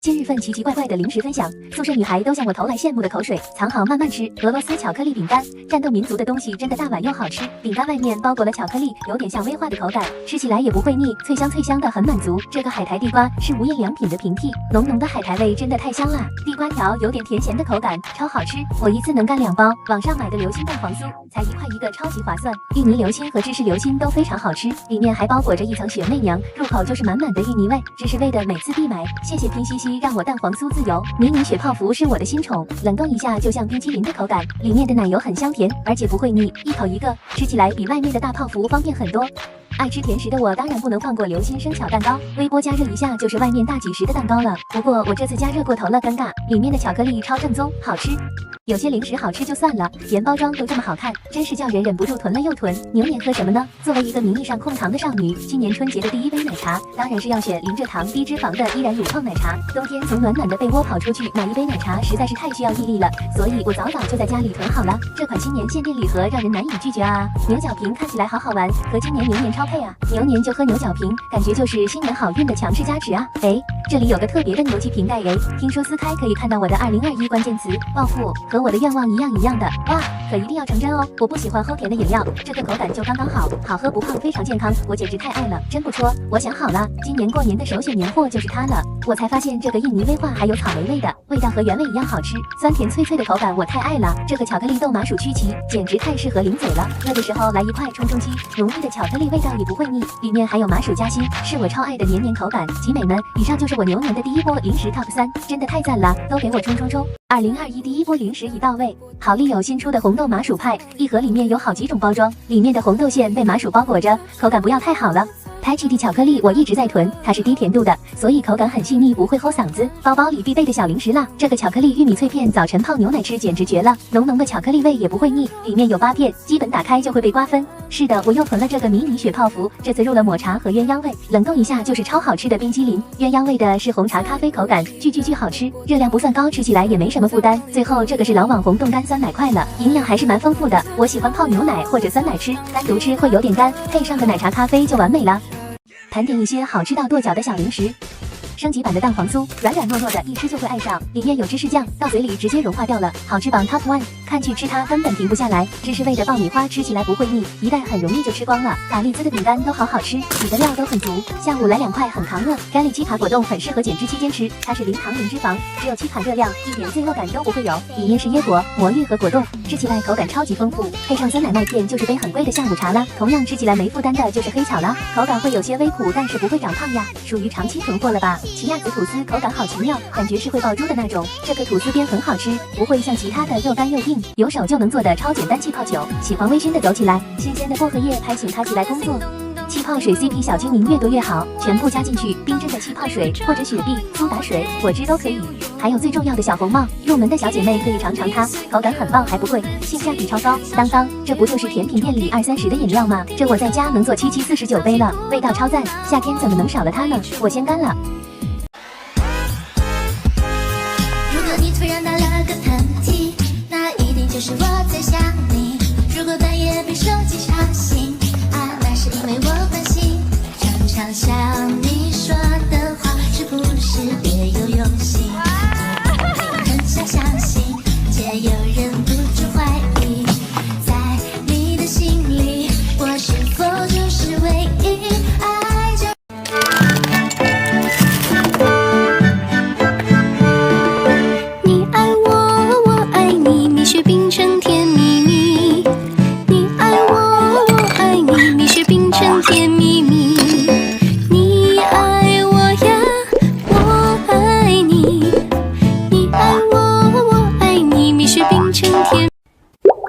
今日份奇奇怪怪的零食分享，宿舍女孩都向我投来羡慕的口水，藏好慢慢吃。俄罗斯巧克力饼干，战斗民族的东西真的大碗又好吃。饼干外面包裹了巧克力，有点像威化的口感，吃起来也不会腻，脆香的，很满足。这个海苔地瓜是无印良品的平替，浓浓的海苔味真的太香了。地瓜条有点甜咸的口感，超好吃，我一次能干2包。网上买的流心蛋黄酥才1块1个，超级划算。芋泥流心和芝士流心都非常好吃，里面还包裹着一层雪媚娘，入口就是满满的芋泥味。芝士味的每次必买，谢谢拼夕夕让我蛋黄酥自由。迷你雪泡芙是我的新宠，冷冻一下就像冰淇淋的口感，里面的奶油很香甜，而且不会腻，一口一个，吃起来比外面的大泡芙方便很多。爱吃甜食的我当然不能放过流心生巧蛋糕，微波加热一下就是外面大几十的蛋糕了。不过我这次加热过头了，尴尬，里面的巧克力超正宗，好吃。有些零食好吃就算了，连包装都这么好看，真是叫人忍不住囤了又囤。牛年喝什么呢？作为一个名义上控糖的少女，今年春节的第一杯奶茶当然是要选零蔗糖低脂肪的依然乳酪奶茶。冬天从暖暖的被窝跑出去买一杯奶茶实在是太需要毅力了，所以我早就在家里囤好了。这款新年限定礼盒让人难以拒绝啊！牛角瓶看起来好好玩，和今年牛年超配啊！牛年就喝牛角瓶，感觉就是新年好运的强势加持啊！哎，这里有个特别的牛气瓶盖哎，听说撕开可以看到我的2021关键词暴富，和我的愿望一样的，哇，可一定要成真哦！我不喜欢齁甜的饮料，这个口感就刚刚好，好喝不胖，非常健康，我简直太爱了，真不错。我想好了，今年过年的首选年货就是它了。我才发现这个印尼威化还有草莓味的，味道和原味一样好吃，酸甜脆脆的口感我太爱了。这个巧克力豆麻薯曲奇简直太适合零嘴了，热的时候来一块冲击，浓郁的巧克力味道也不会腻，里面还有麻薯夹心，是我超爱的黏口感。集美们，以上就是我牛年的第一波零食 TOP 3，真的太赞了，都给我冲！2021第一波零食已到位，好丽友新出的红豆麻薯派，一盒里面有好几种包装，里面的红豆馅被麻薯包裹着，口感不要太好了。拍气的巧克力我一直在囤，它是低甜度的，所以口感很细腻，不会齁嗓子，包包里必备的小零食啦。这个巧克力玉米脆片，早晨泡牛奶吃简直绝了，浓浓的巧克力味也不会腻，里面有8片，基本打开就会被瓜分。是的，我又囤了这个迷你雪泡芙，这次入了抹茶和鸳鸯味，冷冻一下就是超好吃的冰淇淋。鸳鸯味的是红茶咖啡口感，巨好吃，热量不算高，吃起来也没什么负担。最后这个是老网红冻干酸奶块了，营养还是蛮丰富的，我喜欢泡牛奶或者酸奶吃，单独吃会有点干，配上个奶茶咖啡就完美了。盘点一些好吃到跺脚的小零食。升级版的蛋黄酥，软糯的，一吃就会爱上，里面有芝士酱，到嘴里直接融化掉了，好吃榜 Top 1，看去吃它根本停不下来。芝士味的爆米花吃起来不会腻，一袋很容易就吃光了。卡利兹的饼干都好吃，里的料都很足，下午来2块很扛饿。咖喱鸡扒果冻很适合减脂期间吃，它是零糖零脂肪，只有7卡热量，一点罪恶感都不会有。里面是椰果、魔芋和果冻，吃起来口感超级丰富，配上酸奶麦片就是杯很贵的下午茶啦。同样吃起来没负担的就是黑巧啦，口感会有些微苦，但是不会长胖呀，属于长期囤货了吧。奇亚籽吐司口感好奇妙，感觉是会爆珠的那种。这个吐司边很好吃，不会像其他的又干又硬，有手就能做的超简单气泡酒。喜欢微醺的走起来，新鲜的薄荷叶拍醒它起来工作。气泡水 CP 小精灵越多越好，全部加进去，冰镇的气泡水或者雪碧、苏打水、果汁都可以。还有最重要的小红帽，入门的小姐妹可以尝尝它，口感很棒还不贵，性价比超高。当，这不就是甜品店里20-30的饮料吗？这我在家能做7-49杯了，味道超赞，夏天怎么能少了它呢？我先干了。突然打了个喷嚏，那一定就是我在想你。如果半夜被手机吵醒，啊，那是因为我关心。常想你说的话，是不是别有用心？也很想相信，却又忍不住怀疑，在你的心里，我是否就是唯一？爱就冰成甜蜜蜜，你爱我，我爱你，蜜雪冰成甜蜜蜜，你爱我呀，我爱你，你爱我，我爱你，蜜雪冰成甜。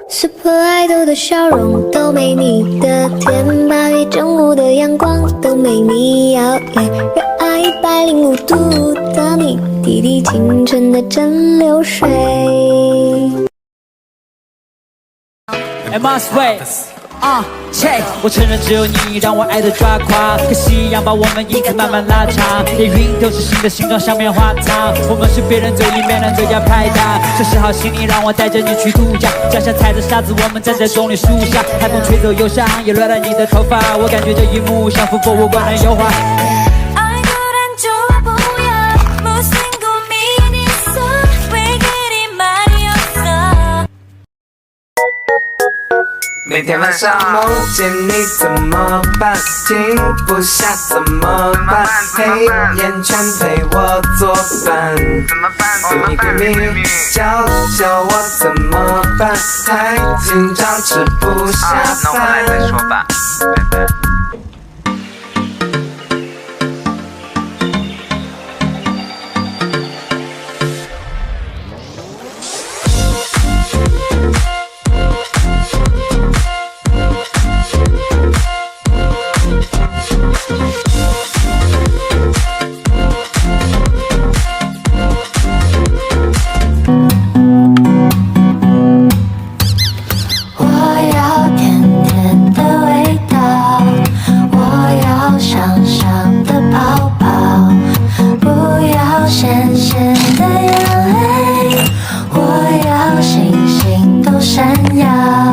Super Idol 的笑容都没你的甜，8月正午的阳光都没你耀眼，热爱105度的你，滴滴清纯的蒸馏水。I must wait，我承认只有你让我爱的抓狂，可夕阳把我们影子慢慢拉长，连云都是新的形状像棉花糖，我们是别人嘴里面的最佳拍档，收拾好行李让我带着你去度假，脚下踩着沙子我们站在棕榈树下，海风吹走忧伤也乱了你的头发，我感觉这一幕像幅博物馆的油画。爱孤单就不要，不信过每天晚上梦见你怎么办？停不下怎么办？黑眼圈陪我作伴，闺蜜教教我怎么办？太紧张吃不下饭。那我们来再说吧，拜拜。深深的眼泪，我要星星都闪耀。